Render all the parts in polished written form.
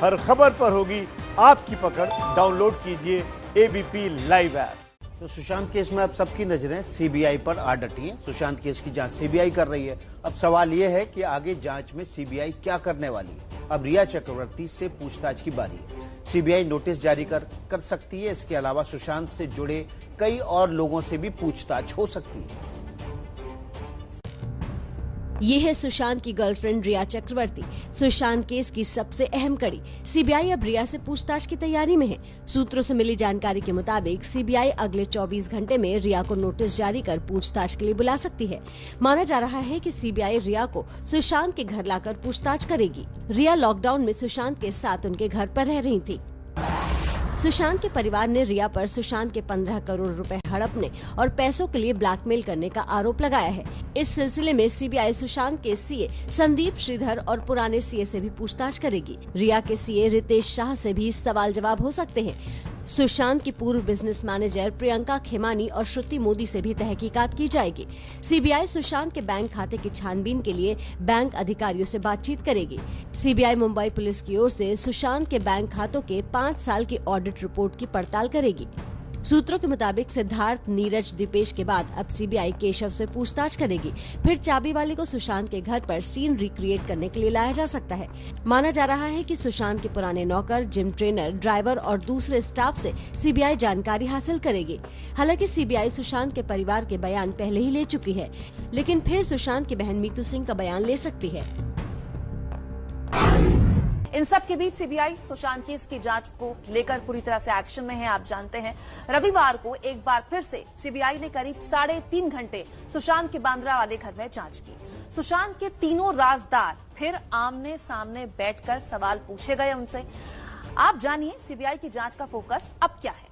हर खबर पर होगी आपकी पकड़। डाउनलोड कीजिए एबीपी लाइव ऐप। तो सुशांत केस में अब सबकी नजरें सीबीआई पर आ डटी हैं। सुशांत केस की जांच सीबीआई कर रही है। अब सवाल यह है कि आगे जांच में सीबीआई क्या करने वाली है। अब रिया चक्रवर्ती से पूछताछ की बारी है। सीबीआई नोटिस जारी कर सकती है। इसके अलावा सुशांत से जुड़े कई और लोगों से भी पूछताछ हो सकती है। ये है सुशांत की गर्लफ्रेंड रिया चक्रवर्ती। सुशांत केस की सबसे अहम कड़ी। सीबीआई अब रिया से पूछताछ की तैयारी में है। सूत्रों से मिली जानकारी के मुताबिक सीबीआई अगले 24 घंटे में रिया को नोटिस जारी कर पूछताछ के लिए बुला सकती है। माना जा रहा है कि सीबीआई रिया को सुशांत के घर लाकर पूछताछ करेगी। रिया लॉकडाउन में सुशांत के साथ उनके घर पर रह रही थी। सुशांत के परिवार ने रिया पर सुशांत के 15 करोड़ रुपए हड़पने और पैसों के लिए ब्लैकमेल करने का आरोप लगाया है। इस सिलसिले में सीबीआई सुशांत के सीए संदीप श्रीधर और पुराने सीए से भी पूछताछ करेगी। रिया के सीए रितेश शाह से भी सवाल जवाब हो सकते हैं। सुशांत की पूर्व बिजनेस मैनेजर प्रियंका खेमानी और श्रुति मोदी से भी तहकीकात की जाएगी। सीबीआई सुशांत के बैंक खाते की छानबीन के लिए बैंक अधिकारियों से बातचीत करेगी। सीबीआई मुंबई पुलिस की ओर से सुशांत के बैंक खातों के 5 साल की ऑडिट रिपोर्ट की पड़ताल करेगी। सूत्रों के मुताबिक सिद्धार्थ, नीरज, दीपेश के बाद अब सीबीआई केशव से पूछताछ करेगी। फिर चाबी वाले को सुशांत के घर पर सीन रिक्रिएट करने के लिए लाया जा सकता है। माना जा रहा है कि सुशांत के पुराने नौकर, जिम ट्रेनर, ड्राइवर और दूसरे स्टाफ से सीबीआई जानकारी हासिल करेगी। हालांकि सीबीआई सुशांत के परिवार के बयान पहले ही ले चुकी है, लेकिन फिर सुशांत की बहन मीतू सिंह का बयान ले सकती है। इन सब के बीच सीबीआई सुशांत केस की जांच को लेकर पूरी तरह से एक्शन में है। आप जानते हैं रविवार को एक बार फिर से सीबीआई ने करीब 3.5 घंटे सुशांत के बांद्रा वाले घर में जांच की। सुशांत के तीनों राजदार फिर आमने सामने बैठकर सवाल पूछे गए उनसे। आप जानिए सीबीआई की जांच का फोकस अब क्या है।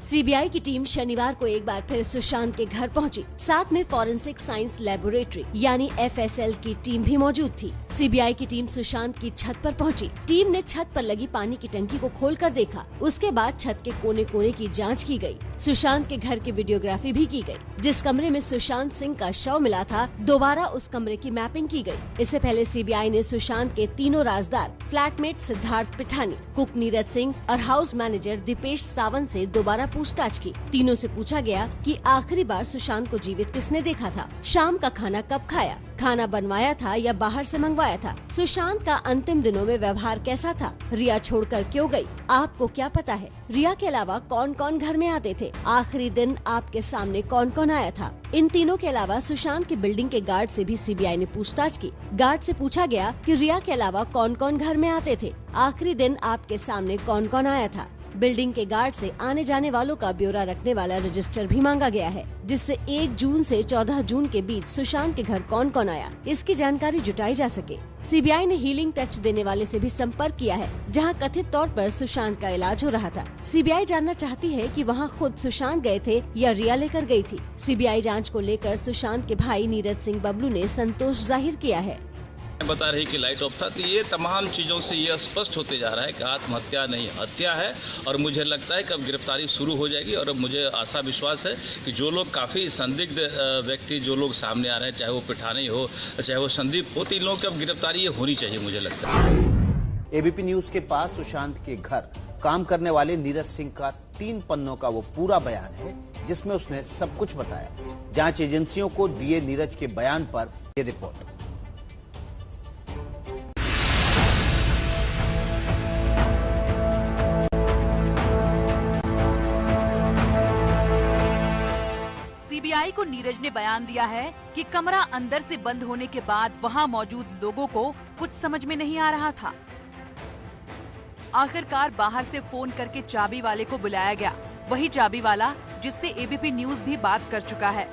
सीबीआई की टीम शनिवार को एक बार फिर सुशांत के घर पहुंची। साथ में फॉरेंसिक साइंस लेबोरेटरी यानी एफएसएल की टीम भी मौजूद थी। सीबीआई की टीम सुशांत की छत पर पहुंची। टीम ने छत पर लगी पानी की टंकी को खोलकर देखा। उसके बाद छत के कोने कोने की जांच की गई। सुशांत के घर की वीडियोग्राफी भी की गई। जिस कमरे में सुशांत सिंह का शव मिला था, दोबारा उस कमरे की मैपिंग की गई। इससे पहले सीबीआई ने सुशांत के तीनों राजदार, फ्लैटमेट सिद्धार्थ पिठानी, कुक नीरज सिंह और हाउस मैनेजर दीपेश सावंत से दोबारा पूछताछ की। तीनों से पूछा गया कि आखिरी बार सुशांत को जीवित किसने देखा था, शाम का खाना कब खाया, खाना बनवाया था या बाहर से मंगवाया था, सुशांत का अंतिम दिनों में व्यवहार कैसा था, रिया छोड़कर क्यों गई, आपको क्या पता है, रिया के अलावा कौन कौन घर में आते थे, आखिरी दिन आपके सामने कौन कौन आया था। इन तीनों के अलावा सुशांत की बिल्डिंग के गार्ड से भी सीबीआई ने पूछताछ की। गार्ड से पूछा गया कि रिया के अलावा कौन कौन घर में आते थे, आखिरी दिन आपके सामने कौन कौन आया था। बिल्डिंग के गार्ड से आने जाने वालों का ब्यौरा रखने वाला रजिस्टर भी मांगा गया है, जिससे 1 जून से 14 जून के बीच सुशांत के घर कौन कौन आया, इसकी जानकारी जुटाई जा सके। सीबीआई ने हीलिंग टच देने वाले से भी संपर्क किया है, जहां कथित तौर पर सुशांत का इलाज हो रहा था। सीबीआई जानना चाहती है कि वहां खुद सुशांत गए थे या रिया लेकर गई थी। सीबीआई जांच को लेकर सुशांत के भाई नीरज सिंह बबलू ने संतोष जाहिर किया है। बता रही कि लाइट ऑफ था, तो ये तमाम चीज़ों से ये स्पष्ट होते जा रहा है कि आत्महत्या नहीं हत्या है। और मुझे लगता है कि अब गिरफ्तारी शुरू हो जाएगी। और अब मुझे आशा विश्वास है कि जो लोग काफ़ी संदिग्ध व्यक्ति जो लोग सामने आ रहे हैं, चाहे वो पिठानी हो चाहे वो संदीप हो, तो इन लोगों की अब गिरफ्तारी ये होनी चाहिए मुझे लगता है। एबीपी न्यूज के पास सुशांत के घर काम करने वाले नीरज सिंह का 3 पन्नों का वो पूरा बयान है, जिसमें उसने सब कुछ बताया। जांच एजेंसियों को दिए नीरज के बयान पर ये रिपोर्ट। सीबीआई को नीरज ने बयान दिया है कि कमरा अंदर से बंद होने के बाद वहां मौजूद लोगों को कुछ समझ में नहीं आ रहा था। आखिरकार बाहर से फोन करके चाबी वाले को बुलाया गया, वही चाबी वाला जिससे एबीपी न्यूज भी बात कर चुका है।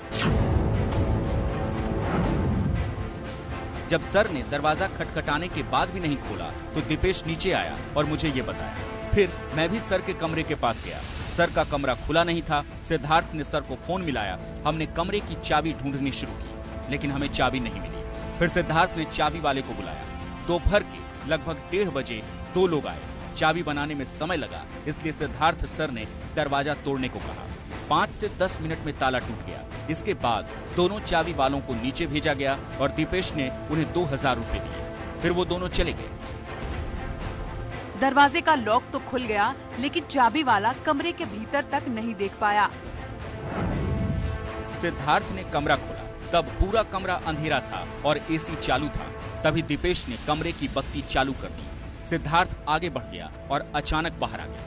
जब सर ने दरवाजा खटखटाने के बाद भी नहीं खोला तो दीपेश नीचे आया और मुझे ये बताया। फिर मैं भी सर के कमरे के पास गया। सर का कमरा खुला नहीं था। सिद्धार्थ ने सर को फोन मिलाया। हमने कमरे की चाबी ढूंढनी शुरू की, लेकिन हमें चाबी नहीं मिली। फिर सिद्धार्थ ने चाबी वाले को बुलाया। दोपहर के लगभग 1:30 बजे 2 लोग आए। चाबी बनाने में समय लगा, इसलिए सिद्धार्थ सर ने दरवाजा तोड़ने को कहा। 5 से 10 मिनट में ताला टूट गया। इसके बाद दोनों चाबी वालों को नीचे भेजा गया और दीपेश ने उन्हें 2000 रुपए दिए। फिर वो दोनों चले गए। दरवाजे का लॉक तो खुल गया, लेकिन चाबी वाला कमरे के भीतर तक नहीं देख पाया। सिद्धार्थ ने कमरा खोला, तब पूरा कमरा अंधेरा था और एसी चालू था। तभी दीपेश ने कमरे की बत्ती चालू कर दी। सिद्धार्थ आगे बढ़ गया और अचानक बाहर आ गया।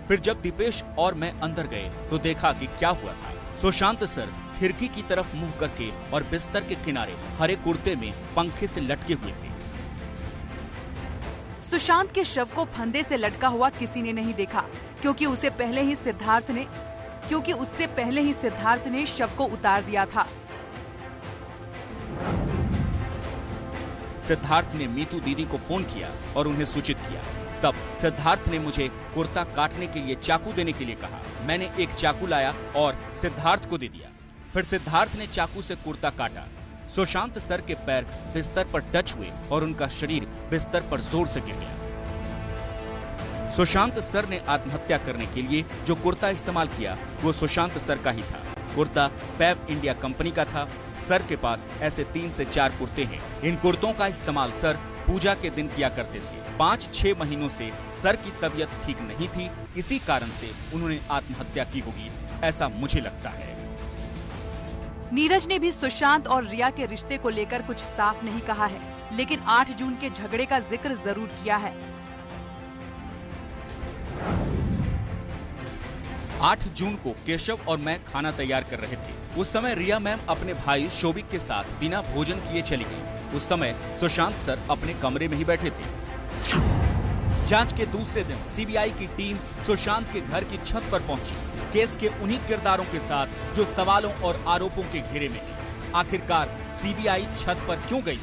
फिर जब दीपेश और मैं अंदर गए तो देखा कि क्या हुआ था। सुशांत सर खिड़की की तरफ मुंह करके और बिस्तर के किनारे हरे कुर्ते में पंखे से लटके हुए थे। सुशांत के शव को फंदे से लटका हुआ किसी ने नहीं देखा, क्योंकि उससे पहले ही सिद्धार्थ ने शव को उतार दिया था। सिद्धार्थ ने मीतू दीदी को फोन किया और उन्हें सूचित किया। तब सिद्धार्थ ने मुझे कुर्ता काटने के लिए चाकू देने के लिए कहा। मैंने एक चाकू लाया और सिद्धार्थ को दे दिया। फिर सिद्धार्थ ने चाकू से कुर्ता काटा। सुशांत सर के पैर बिस्तर पर टच हुए और उनका शरीर बिस्तर पर जोर से गिर गया। सुशांत सर ने आत्महत्या करने के लिए जो कुर्ता इस्तेमाल किया वो सुशांत सर का ही था। कुर्ता फैब इंडिया कंपनी का था। सर के पास ऐसे 3 से 4 कुर्ते हैं। इन कुर्तों का इस्तेमाल सर पूजा के दिन किया करते थे। 5-6 महीनों से सर की तबीयत ठीक नहीं थी, इसी कारण से उन्होंने आत्महत्या की होगी, ऐसा मुझे लगता है। नीरज ने भी सुशांत और रिया के रिश्ते को लेकर कुछ साफ नहीं कहा है, लेकिन 8 जून के झगड़े का जिक्र जरूर किया है। 8 जून को केशव और मैं खाना तैयार कर रहे थे। उस समय रिया मैम अपने भाई शोभिक के साथ बिना भोजन किए चली गई। उस समय सुशांत सर अपने कमरे में ही बैठे थे। जांच के दूसरे दिन सीबीआई की टीम सुशांत के घर की छत पर पहुंची, केस के उन्हीं किरदारों के साथ जो सवालों और आरोपों के घेरे में हैं। आखिरकार सीबीआई छत पर क्यों गई?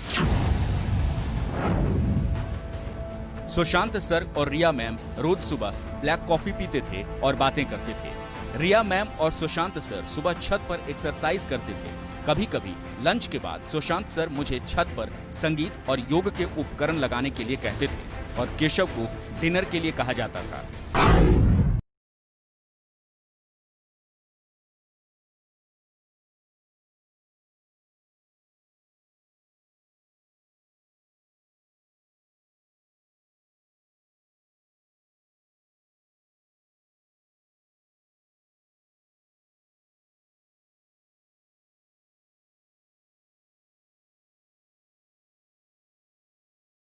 सुशांत सर और रिया मैम रोज सुबह ब्लैक कॉफी पीते थे और बातें करते थे। रिया मैम और सुशांत सर सुबह छत पर एक्सरसाइज करते थे। कभी कभी लंच के बाद सुशांत सर मुझे छत पर संगीत और योग के उपकरण लगाने के लिए कहते थे और केशव को डिनर के लिए कहा जाता था।